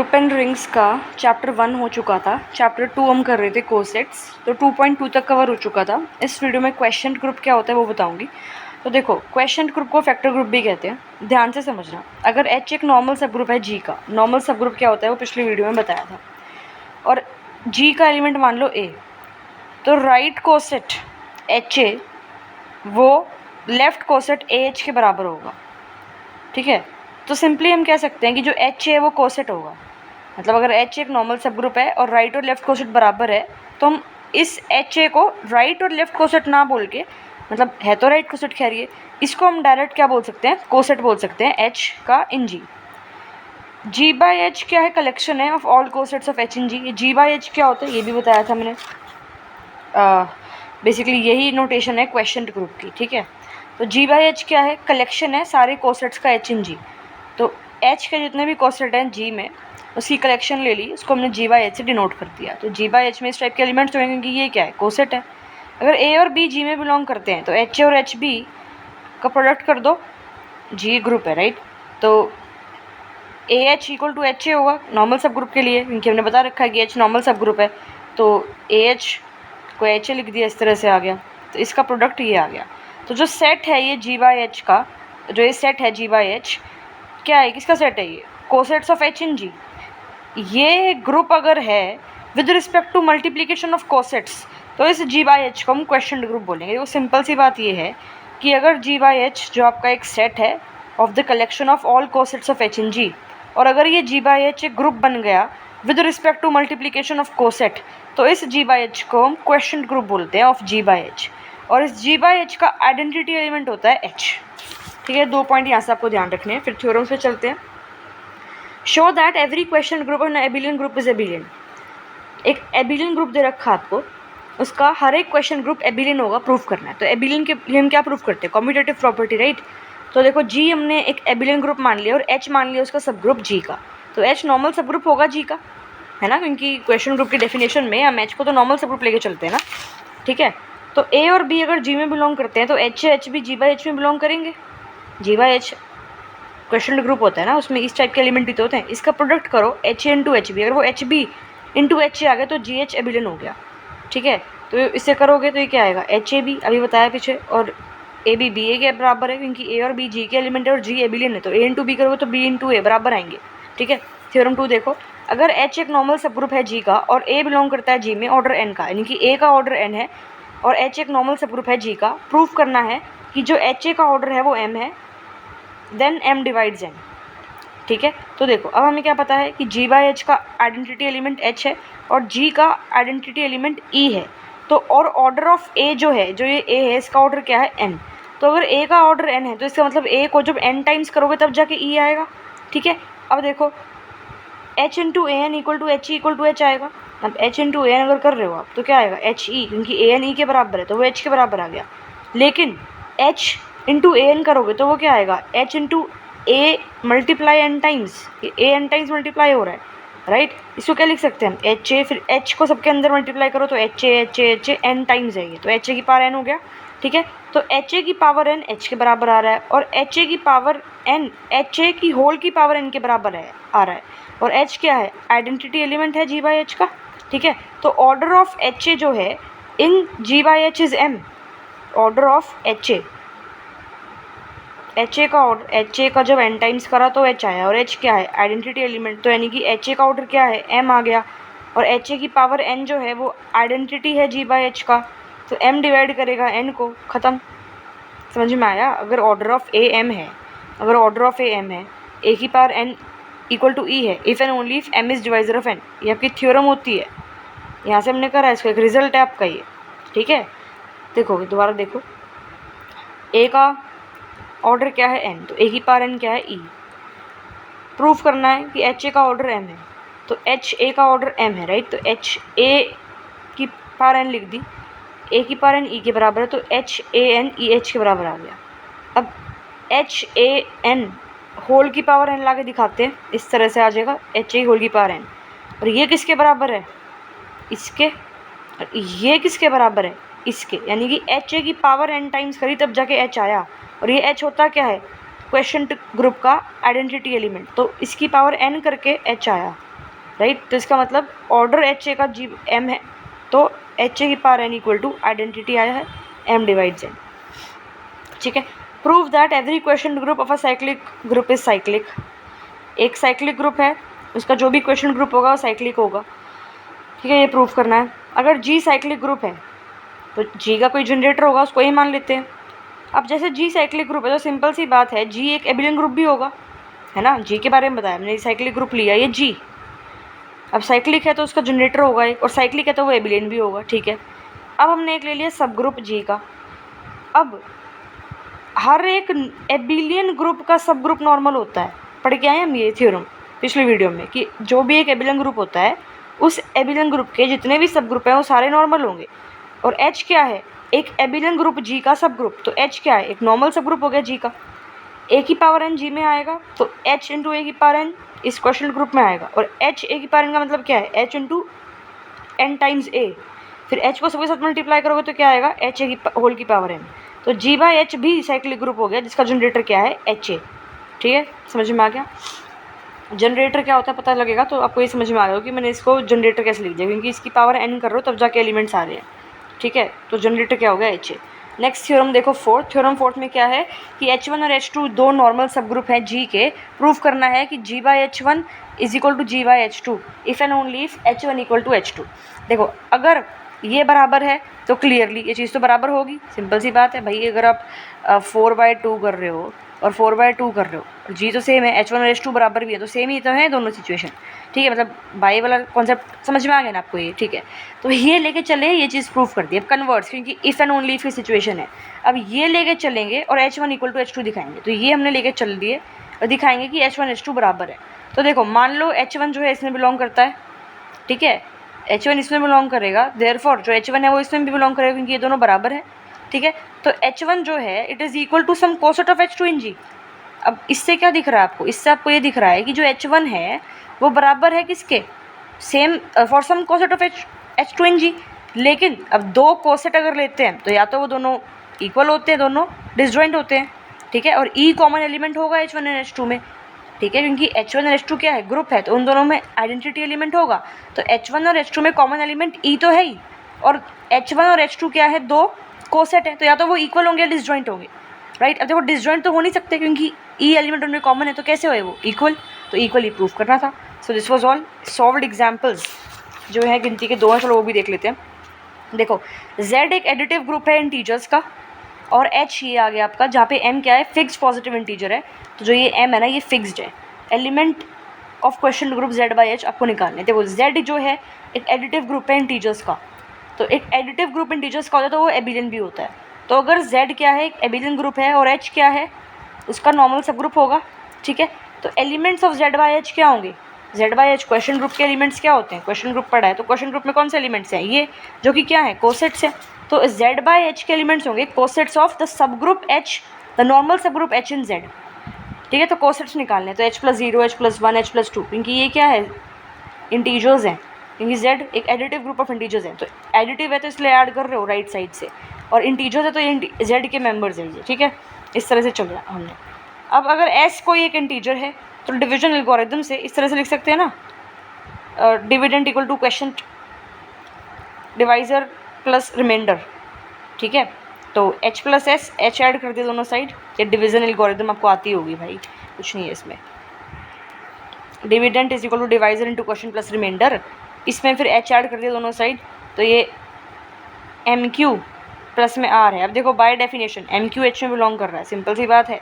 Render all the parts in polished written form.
Group and rings का chapter 1 हो चुका था। चैप्टर 2 हम कर रहे थे कोसेट्स, तो 2.2 तक कवर हो चुका था। इस वीडियो में क्वेश्चन ग्रुप क्या होता है वो बताऊंगी। तो देखो, क्वेश्चन ग्रुप को फैक्टर ग्रुप भी कहते हैं। ध्यान से समझना, अगर एच एक नॉर्मल सब ग्रुप है जी का, नॉर्मल सब ग्रुप क्या होता है वो पिछली वीडियो में बताया था, और जी का एलिमेंट मान लो ए, तो राइट कोसेट एच ए वो लेफ्ट कोसेट ए एच के बराबर होगा। ठीक है, तो सिंपली हम कह सकते हैं कि जो एच है वो कोसेट होगा। मतलब अगर एच एक नॉर्मल सब ग्रुप है और राइट और लेफ्ट कोसेट बराबर है, तो हम इस एच ए को राइट और लेफ्ट कोसेट ना बोल के, मतलब है तो राइट कोसेट कह रही है, इसको हम डायरेक्ट क्या बोल सकते हैं, कोसेट बोल सकते हैं एच का इन जी। जी बाई एच क्या है, कलेक्शन है of all cosets of H in G. ये जी बाई एच क्या होता है ये भी बताया था मैंने। बेसिकली यही नोटेशन है क्वेश्चन ग्रुप की। ठीक है, तो जी बाई एच क्या है, कलेक्शन है सारे कोसेट्स का एच इन जी। तो एच के जितने भी कोसेट हैं जी में, उसकी कलेक्शन ले ली, उसको हमने जी बाई एच से डिनोट कर दिया। तो जी बाई एच में इस टाइप के एलिमेंट्स होंगे क्योंकि ये क्या है, कोसेट है। अगर ए और बी जी में बिलोंग करते हैं तो एच ए और एच बी का प्रोडक्ट कर दो, जी ग्रुप है राइट। तो A H equal to H A होगा नॉर्मल सब ग्रुप के लिए, क्योंकि हमने बता रखा है कि एच नॉर्मल सब ग्रुप है। तो ए एच को एच ए लिख दिया, इस तरह से आ गया, तो इसका प्रोडक्ट ये आ गया। तो जो सेट है ये जी बाई एच का, जो ये सेट है जी बाई एच क्या है, किसका सेट है ये, cosets of H in G. ये ग्रुप अगर है with respect to multiplication of cosets, तो इस जी बाई एच को हम क्वेश्चन ग्रुप बोलेंगे। वो सिंपल सी बात ये है कि अगर जी बाई एच जो आपका एक सेट है of the collection of all cosets of H in G, और अगर ये जी बाई एच एक ग्रुप बन गया with respect to multiplication of coset, तो इस जी बाई एच को हम क्वेश्चन ग्रुप बोलते हैं ऑफ जी बाई एच। और इस जी बाई एच का आइडेंटिटी एलिमेंट होता है एच। ठीक है, 2 पॉइंट यहाँ से आपको ध्यान रखने हैं। फिर थ्योरम पे चलते हैं। Show that every quotient group and abelian group is एबिलियन। एक एबिलियन ग्रुप दे रखा आपको, उसका हर एक क्वेश्चन ग्रुप एबिलियन होगा, प्रूफ करना है। तो एबिलियन के लिए हम क्या प्रूफ करते हैं, कम्यूटेटिव प्रॉपर्टी राइट। तो देखो, जी हमने एक एबिलियन ग्रुप मान लिया और एच मान लिया उसका सब ग्रुप जी का, तो एच नॉर्मल सब ग्रुप होगा जी का, है ना, क्योंकि क्वेश्चन ग्रुप की डेफिनेशन में हम एच को तो नॉर्मल सब ग्रुप लेके चलते हैं ना। ठीक है, तो ए और बी अगर जी में बिलोंग करते हैं तो एच भी जी बाई एच में बिलोंग करेंगे। जी बाई एच क्वेश्चन ग्रुप होता है ना, उसमें इस टाइप के एलिमेंट भी तो होते हैं। इसका प्रोडक्ट करो H A into H B, अगर वो H B into H A आ गया तो जी एच एबिलियन हो गया। ठीक है, तो इससे करोगे तो ये क्या आएगा, एच ए बी, अभी बताया पीछे, और ए बी बी ए के बराबर है क्योंकि ए और बी जी के एलिमेंट है और जी एबिलियन है, तो ए इंटू बी करोगे तो बी इंटू ए बराबर आएंगे। ठीक है, थ्योरम 2 देखो, अगर एच एक नॉर्मल सब ग्रुप है जी का और ए बिलोंग करता है जी में ऑर्डर एन का, यानी कि ए का ऑर्डर एन है और एच एक नॉर्मल सब ग्रुप है जी का, प्रूफ करना है कि जो एच ए का ऑर्डर है वो एम है, देन एम डिवाइड्स एन। ठीक है, तो देखो अब हमें क्या पता है कि जी बाई एच का आइडेंटिटी एलिमेंट एच है और जी का आइडेंटिटी एलिमेंट ई है। तो और ऑर्डर ऑफ ए जो है, जो ये ए है, इसका ऑर्डर क्या है, एन। तो अगर ए का ऑर्डर एन है तो इसका मतलब ए को जब एन टाइम्स करोगे तब जाके ई आएगा। ठीक है, अब देखो H into A N equal to H E equal to H आएगा। अब एच इंटू ए एन अगर कर रहे हो आप तो क्या आएगा, एच ई, क्योंकि ए एन ई के बराबर है तो वो एच के बराबर आ गया। लेकिन एच इंटू ए एन करोगे तो वो क्या आएगा, H into A multiply N times, A N times multiply हो रहा है राइट। इसको क्या लिख सकते हैं हम, एच ए, फिर एच को सबके अंदर मल्टीप्लाई करो तो H A H A H A N times है ये, तो एच ए की पावर एन हो गया। ठीक है, तो एच ए की पावर एन एच के बराबर आ रहा है और एच ए की पावर एन एच ए की होल की पावर एन के बराबर है आ रहा है। और एच क्या है, आइडेंटिटी एलिमेंट है जी बाई एच का। ठीक है, तो ऑर्डर ऑफ एच ए जो है in G by H is M, order of H A का ऑर्डर, एच ए का जब एन टाइम्स करा तो एच आया, और एच क्या है, आइडेंटिटी एलिमेंट, तो यानी कि एच ए का ऑर्डर क्या है, एम आ गया, और एच ए की पावर एन जो है वो आइडेंटिटी है जी बाई एच का, तो एम डिवाइड करेगा एन को, ख़त्म। समझ में आया, अगर ऑर्डर ऑफ ए एम है, अगर ऑर्डर ऑफ ए एम है, ए की power N equal to E है, if and only if M is divisor of N, ये आपकी थ्योरम होती है। यहाँ से हमने करा है, इसका एक रिजल्ट है आपका ये। ठीक है, देखो दोबारा देखो, ए का ऑर्डर क्या है, एन, तो ए की पावर एन क्या है, ई। प्रूफ करना है कि एच ए का ऑर्डर एम है, तो एच ए का ऑर्डर एम है राइट, तो एच ए की पावर एन लिख दी, ए की पावर एन ई के बराबर है, तो H A N E H के बराबर आ गया। अब एच ए एन होल की पावर एन ला के दिखाते हैं, इस तरह से आ जाएगा एच ए होल की पावर एन, और ये किसके बराबर है, इसके, और ये किसके बराबर है, इसके, यानी कि एच ए की पावर एन टाइम्स करी तब जाके एच आया, और ये एच होता क्या है, क्वेश्चन ग्रुप का आइडेंटिटी एलिमेंट, तो इसकी पावर एन करके एच आया। राइट। तो इसका मतलब ऑर्डर एच ए का जी एम है, तो एच ए की power N equal to identity आया है एम डिवाइड जेड, ठीक है। Prove that every quotient group of a cyclic group is cyclic. एक साइक्लिक ग्रुप है, उसका जो भी क्वेश्चन ग्रुप होगा वो साइक्लिक होगा, ठीक है, ये प्रूव करना है। अगर जी साइक्लिक ग्रुप है तो जी का कोई जनरेटर होगा, उसको ही मान लेते हैं। अब जैसे जी साइक्लिक ग्रुप है तो सिंपल सी बात है, जी एक एबिलियन ग्रुप भी होगा, है ना। जी के बारे में बताया मैंने, साइक्लिक ग्रुप लिया ये जी। अब साइक्लिक है तो उसका जनरेटर होगा एक, और साइक्लिक है तो वो एबिलियन भी होगा, ठीक है। अब हमने एक ले लिया सब ग्रुप जी का। अब हर एक एबिलियन ग्रुप का सब ग्रुप नॉर्मल होता है, पढ़ के आए हम ये थ्योरम पिछले वीडियो में, कि जो भी एक एबिलियन ग्रुप होता है उस एबिलियन ग्रुप के जितने भी सब ग्रुप हैं वो सारे नॉर्मल होंगे। और एच क्या है, एक एबिलियन ग्रुप जी का सब ग्रुप, तो एच क्या है, एक नॉर्मल सब ग्रुप हो गया जी का। ए की पावर एन जी में आएगा तो एच इंटू ए की पावर एन इस क्वेश्चन ग्रुप में आएगा, और एच ए की पावर एन का मतलब क्या है, एच इंटू एन टाइम्स ए। फिर एच को सबके साथ मल्टीप्लाई करोगे तो क्या आएगा, एच ए की होल की पावर एन। तो जी बाई एच भी साइक्लिक ग्रुप हो गया जिसका जनरेटर क्या है, एच ए, ठीक है। समझ में आ गया, जनरेटर क्या होता है पता लगेगा तो आपको ये समझ में आ गया कि मैंने इसको जनरेटर कैसे लिख दिया, क्योंकि इसकी पावर एन कर रहे हो तब जाके एलिमेंट्स आ रहे हैं, ठीक है। तो जनरेटर क्या हो गया, एच ए। नेक्स्ट थ्योरम देखो फोर्थ, थ्योरम फोर्थ में क्या है कि H1 और H2 दो नॉर्मल सब ग्रुप हैं जी के। प्रूफ करना है कि G by H1 is equal to G by H2 if and only if H1 equal to H2। देखो अगर ये बराबर है तो क्लियरली ये चीज़ तो बराबर होगी, सिंपल सी बात है भाई। अगर आप 4/2 कर रहे हो और 4/2 कर रहे हो, जी तो सेम है, H1 और H2 बराबर भी है, तो सेम ही तो है दोनों सिचुएशन, ठीक है। मतलब बाई वाला कॉन्सेप्ट समझ में आ गया ना आपको ये, ठीक है। तो ये लेके चले, ये चीज़ प्रूफ कर दी। अब कन्वर्ट्स, क्योंकि इफ़ एंड ओनली इफ की सिचुएशन है, अब ये लेके चलेंगे और H1 इक्वल टू H2 दिखाएंगे। तो ये हमने लेके चल दिए और दिखाएंगे कि H1 H2 बराबर है। तो देखो मान लो H1 जो है इसमें बिलोंग करता है, ठीक है, H1 इसमें बिलोंग करेगा, देयरफॉर जो H1 है वो इसमें भी बिलोंग करेगा क्योंकि ये दोनों बराबर है, ठीक है। तो H1 जो है it is equal to some coset of H2 in G. अब इससे क्या दिख रहा है आपको, इससे आपको ये दिख रहा है कि जो H1 है वो बराबर है किसके, same for some coset of H2 in G. लेकिन अब दो कोसेट अगर लेते हैं तो या तो वो दोनों इक्वल होते हैं, दोनों डिसजॉइंट होते हैं, ठीक है। और ई कॉमन एलिमेंट होगा H1 और H2 में, ठीक है, क्योंकि H1 और H2 क्या है, ग्रुप है, तो उन दोनों में आइडेंटिटी एलिमेंट होगा। तो H1 और H2 में कॉमन एलिमेंट ई तो है ही, और H1 और H2 क्या है, दो कोसेट है, तो या तो वो इक्वल होंगे या डिसजॉइंट होंगे, राइट। अब देखो डिसजॉइंट तो हो नहीं सकते क्योंकि ई एलिमेंट उनमें कॉमन है, तो कैसे होए वो इक्वल, तो इक्वल ही प्रूफ करना था। So this was all solved examples जो है गिनती के दो हैं, चलो वो भी देख लेते हैं। देखो Z एक एडिटिव ग्रुप है इंटीजर्स का, और H ये आ गया आपका जहाँ पे M क्या है, फिक्स पॉजिटिव इंटीजर है। तो जो ये M है ना ये फिक्स्ड है। Element of question group Z by H आपको निकालने। देखो Z जो है एक एडिटिव ग्रुप है इंटीजर्स का, तो एक एडिटिव ग्रुप इंटीजर्स का होता है तो वो एबिलियन भी होता है। तो अगर Z क्या है एक एबिलियन ग्रुप है और H क्या है उसका नॉर्मल सब ग्रुप होगा, ठीक है। तो elements of Z by H क्या होंगे, Z by H question group के एलिमेंट्स क्या होते हैं, क्वेश्चन ग्रुप पढ़ा है तो क्वेश्चन ग्रुप में कौन से एलिमेंट्स हैं, ये जो कि क्या है कोसेट्स हैं। तो Z बाई H के एलिमेंट्स होंगे cosets of the sub group H, the normal sub group H in Z, ठीक है। तो कोसेट्स निकालने तो H+0 H+1 H+2, क्योंकि ये क्या है इंटीजर्स हैं, क्योंकि Z एक एडिटिव ग्रुप ऑफ इंटीजर्स है, तो एडिटिव है तो इसलिए ऐड कर रहे हो राइट साइड से, और इंटीजर्स है तो ये Z के मेंबर्स हैं ये, ठीक है। इस तरह से चल रहा हमने। अब अगर S कोई एक इंटीजर है तो डिवीजन एल्गोरिथम से इस तरह से लिख सकते हैं ना, dividend equal to quotient divisor plus remainder, ठीक है। तो H+S H ऐड कर दिया दोनों साइड, ये डिवीजन एल्गोरिथम आपको आती होगी भाई, कुछ नहीं है इसमें। Dividend is equal to divisor into quotient plus remainder, इसमें फिर H ऐड कर दिया दोनों साइड, तो ये MQ प्लस में R है। अब देखो बाय डेफिनेशन MQ H में बिलोंग कर रहा है, सिंपल सी बात है,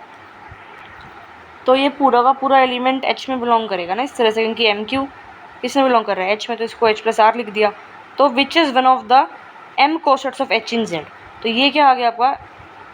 तो ये पूरा का पूरा एलिमेंट H में बिलोंग करेगा ना इस तरह से, क्योंकि MQ किसमें बिलोंग कर रहा है H में, तो इसको H+R लिख दिया। तो which is one of the M cosets of H in Z, तो ये क्या आ गया आपका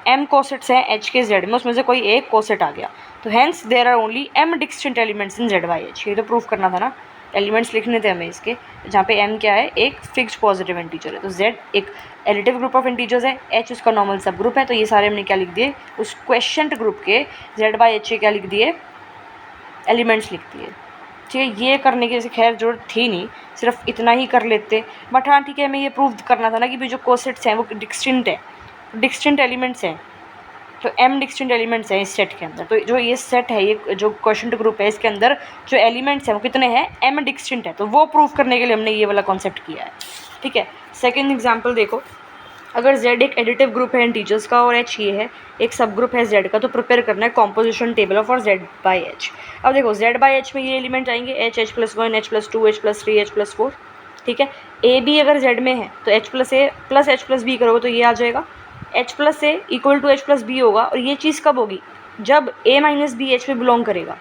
M कोसेट्स हैं H के Z में, उसमें से कोई एक कोसेट आ गया, तो hence there are only M distinct elements in Z by H। ये तो प्रूफ करना था ना, एलिमेंट्स लिखने थे हमें इसके, जहाँ पे M क्या है एक फिक्स्ड पॉजिटिव इंटीजर है, तो Z एक एडिटिव ग्रुप ऑफ इंटीजर्स है, H उसका नॉर्मल सब ग्रुप है। तो ये सारे हमने क्या लिख दिए उस क्वेश्चन ग्रुप के Z बाई H के क्या लिख दिए, एलिमेंट्स लिख दिए, ठीक है। ये करने की खैर जरूरत थी नहीं, सिर्फ इतना ही कर लेते, बट हाँ ठीक है, हमें ये प्रूव करना था ना कि भी जो कोसेट्स हैं वो डिस्टिंक्ट है, डिस्टिंक्ट एलिमेंट्स हैं, तो m डिस्टिंक्ट एलिमेंट्स हैं इस सेट के अंदर। तो जो ये सेट है, ये जो क्वेश्चन ग्रुप है, इसके अंदर जो एलिमेंट्स हैं वो कितने हैं, m डिस्टिंक्ट है। तो वो प्रूफ करने के लिए हमने ये वाला कॉन्सेप्ट किया है, ठीक है। सेकेंड एग्जाम्पल देखो, अगर z एक एडिटिव ग्रुप है इंटीजर्स का और h ये है एक सब ग्रुप है z का, तो प्रिपेयर करना है कॉम्पोजिशन टेबल ऑफ और z बाई h। अब देखो z बाई h में ये एलिमेंट आएंगे h, h+1, h+2, h+3, h+4, ठीक है। a b अगर z में है तो h plus a plus h plus b करोगे तो ये आ जाएगा, h plus a equal to h plus b होगा। और ये चीज़ कब होगी, जब a माइनस बी h में बिलोंग करेगा।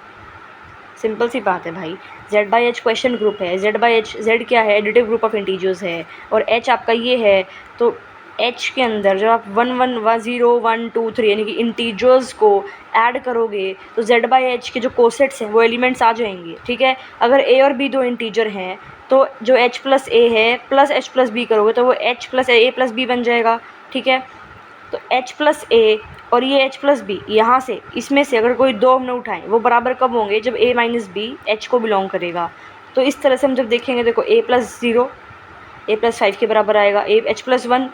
सिंपल सी बात है भाई, z by H quotient group है, z बाई एच, z क्या है, एडिटिव ग्रुप ऑफ इंटीजर्स है, और h आपका ये है। तो h के अंदर जब आप 1 1 1 0 1 2 3 यानी कि इंटीजर्स को ऐड करोगे तो z बाई एच के जो कोसेट्स हैं वो एलिमेंट्स आ जाएंगे, ठीक है। अगर a और b दो इंटीजर हैं तो जो h प्लस a है प्लस h प्लस b करोगे तो वो h plus a plus b बन जाएगा, ठीक है। तो h प्लस a और ये h प्लस बी, यहाँ से इसमें से अगर कोई दो हमने उठाएं वो बराबर कब होंगे, जब a माइनस बी h को बिलोंग करेगा। तो इस तरह से हम जब देखेंगे, देखो a प्लस 0 a प्लस 5 के बराबर आएगा, h plus 1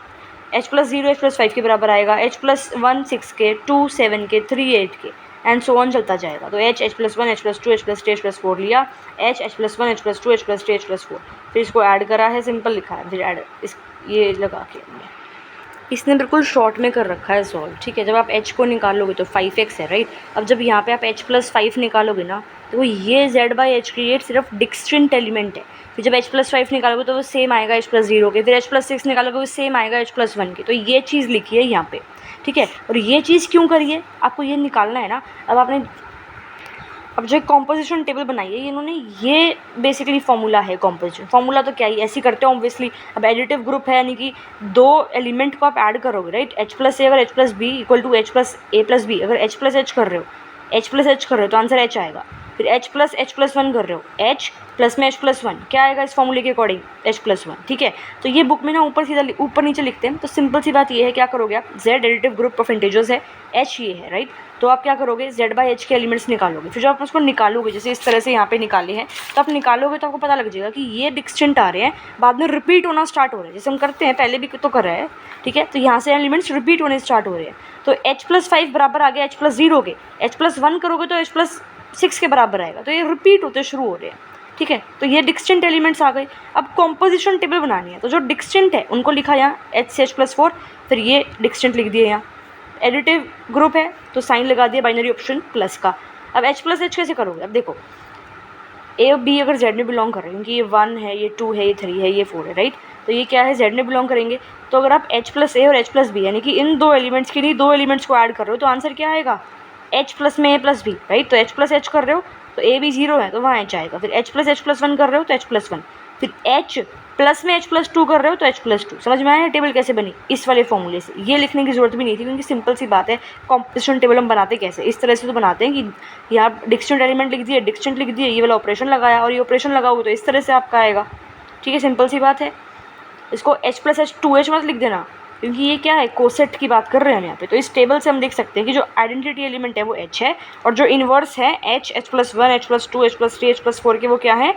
h plus 0 h plus 5 के बराबर आएगा, h प्लस 1 6 के, 2 7 के, 3 8 के, एंड सो ऑन चलता जाएगा। तो h plus 1 h plus 2 h plus 3 h plus 4 लिया, h plus 1 h plus 2 h plus 3 h plus 4, फिर इसको ऐड करा है, सिंपल लिखा है, फिर ऐड इस ये लगा के इसने बिल्कुल शॉर्ट में कर रखा है सॉल्व, ठीक है। जब आप h को निकालोगे तो 5x है, राइट। अब जब यहाँ पे आप h प्लस 5 निकालोगे ना तो ये z बाई h की सिर्फ डिस्टिंक्ट एलिमेंट है। फिर जब h प्लस 5 निकालोगे तो वो सेम आएगा h प्लस 0 के, फिर h प्लस 6 निकालोगे वो सेम आएगा h प्लस 1 के। तो ये चीज़ लिखी है यहाँ पे, ठीक है। और ये चीज़ क्यों करिए, आपको ये निकालना है ना। अब जो कॉम्पोजिशन टेबल बनाई है इन्होंने, ये बेसिकली फॉर्मूला है कॉम्पोजिशन। फॉर्मूला तो क्या ही ऐसे करते हैं ऑब्वियसली। अब एडिटिव ग्रुप है यानी कि दो एलिमेंट को आप ऐड करोगे, राइट। h प्लस ए अगर h plus B equal to h plus A plus B, अगर h प्लस h कर रहे हो, h प्लस h कर रहे हो तो आंसर h आएगा। फिर h प्लस h+1 कर रहे हो, h प्लस में h प्लस 1 क्या आएगा इस फॉर्मूले के अकॉर्डिंग, h प्लस 1, ठीक है। तो ये बुक में ना ऊपर सीधा ऊपर नीचे लिखते हैं। तो सिंपल सी बात ये है, क्या करोगे आप, z additive group of integers है, h ये है, राइट। तो आप क्या करोगे, z बाई h के एलिमेंट्स निकालोगे। फिर जब आप उसको निकालोगे, जैसे इस तरह से यहाँ पे निकाले हैं, तो आप निकालोगे तो आपको पता लग जाएगा कि ये डिस्टिंक्ट आ रहे हैं, बाद में रिपीट होना स्टार्ट हो रहे हैं, जैसे हम करते हैं, पहले भी तो कर रहा है, ठीक है। तो यहाँ से एलिमेंट्स रिपीट होने स्टार्ट हो रहे हैं। तो h प्लस 5 बराबर आ गया h प्लस 0 के, h प्लस 1 करोगे तो h प्लस 6 के बराबर आएगा। तो ये रिपीट होते शुरू हो रहे हैं, ठीक है। तो ये डिस्टिंक्ट एलिमेंट्स आ गए। अब कॉम्पोजिशन टेबल बनानी है, तो जो डिस्टिंक्ट है उनको लिखा यहाँ h से h प्लस 4, फिर ये डिस्टिंक्ट लिख दिए यहाँ। एडिटिव ग्रुप है तो साइन लगा दिया बाइनरी ऑप्शन प्लस का। अब h प्लस h कैसे करोगे, अब देखो a और b अगर z में बिलोंग कर रहे हैं, क्योंकि ये 1 है, ये 2 है, ये 3 है, ये 4 है, राइट। तो ये क्या है, z में बिलोंग करेंगे। तो अगर आप h प्लस a और h प्लस b यानी कि इन दो एलिमेंट्स के लिए दो एलिमेंट्स को ऐड कर रहे हो तो आंसर क्या आएगा, h प्लस में a प्लस b, राइट। तो h प्लस h कर रहे हो तो a b 0 है तो वहाँ h आएगा। फिर h प्लस 1 कर रहे हो तो h प्लस 1, फिर h प्लस में h प्लस 2 कर रहे हो तो h प्लस 2। समझ में आया टेबल कैसे बनी, इस वाले फॉर्मूले से। ये लिखने की जरूरत भी नहीं थी, क्योंकि सिंपल सी बात है, कॉम्पोजिशन टेबल हम बनाते कैसे, इस तरह से तो बनाते हैं कि यहाँ डिस्टिंक्ट एलिमेंट लिख दिए, डिस्टिंक्ट लिख दिए, ये वाला ऑपरेशन लगाया और ये ऑपरेशन लगाओगे तो इस तरह से आपका आएगा, ठीक है। सिंपल सी बात है। इसको h प्लस h 2h मत लिख देना, क्योंकि ये क्या है, कोसेट की बात कर रहे हैं हम यहाँ पे। तो इस टेबल से हम देख सकते हैं कि जो आइडेंटिटी एलिमेंट है वो h है, और जो इन्वर्स है h, h plus 1, h plus 2, h plus 3, h plus 4 के, वो क्या है,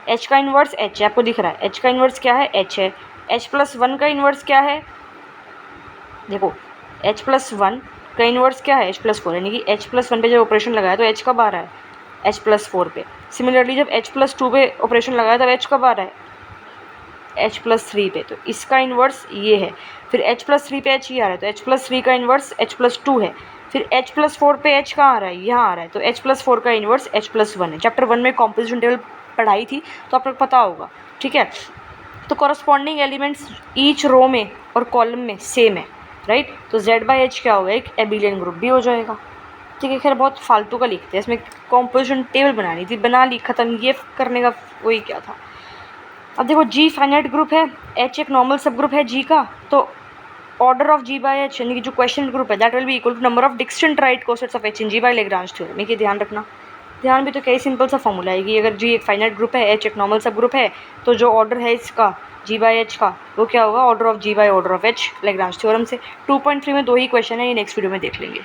h का इन्वर्स h है। आपको दिख रहा है h का इन्वर्स क्या है, h है। h प्लस 1 का इन्वर्स क्या है, देखो h प्लस 1 का इन्वर्स क्या है, h प्लस 4, यानी कि h प्लस 1 पे जब ऑपरेशन लगाया तो h कब आ रहा है, h प्लस 4 पे। सिमिलरली जब h प्लस 2 पे ऑपरेशन लगाया तब h कब आ रहा है, h प्लस 3 पे। तो इसका इन्वर्स ये है। फिर h प्लस 3 पे h ही आ रहा है, तो h प्लस 3 का इन्वर्स h प्लस 2 है। फिर h प्लस 4 पे h कहाँ आ रहा है, यहाँ आ रहा है, तो h प्लस 4 का इन्वर्स h प्लस 1 है। चैप्टर 1 में कॉम्पोजिशन टेबल पढ़ाई थी तो आपको पता होगा, ठीक है। तो कॉरस्पॉन्डिंग एलिमेंट्स ईच रो में और कॉलम में सेम है, राइट। तो z बाई h क्या होगा, एक एबिलियन ग्रुप भी हो जाएगा, ठीक है। खैर बहुत फालतू का लिखते हैं, इसमें कॉम्पोजिशन टेबल बनानी थी, बना ली, ख़त्म, ये करने का वही क्या था। अब देखो G फाइनाइट ग्रुप है, H एक नॉर्मल सब ग्रुप है G का, तो order of G by H यानी कि जो क्वेश्चन ग्रुप है that will be equal to number of distinct right cosets of H in G by Lagrange theorem. ये ध्यान रखना, ध्यान भी तो क्या सिंपल सा फॉर्मूला है कि अगर G एक फाइनाइट ग्रुप है, H एक नॉर्मल सब ग्रुप है, तो जो ऑर्डर है इसका G बाई H का वो क्या होगा, order of G by order of H Lagrange theorem से। 2.3 में 2 ही क्वेश्चन है, ये नेक्स्ट वीडियो में देख लेंगे।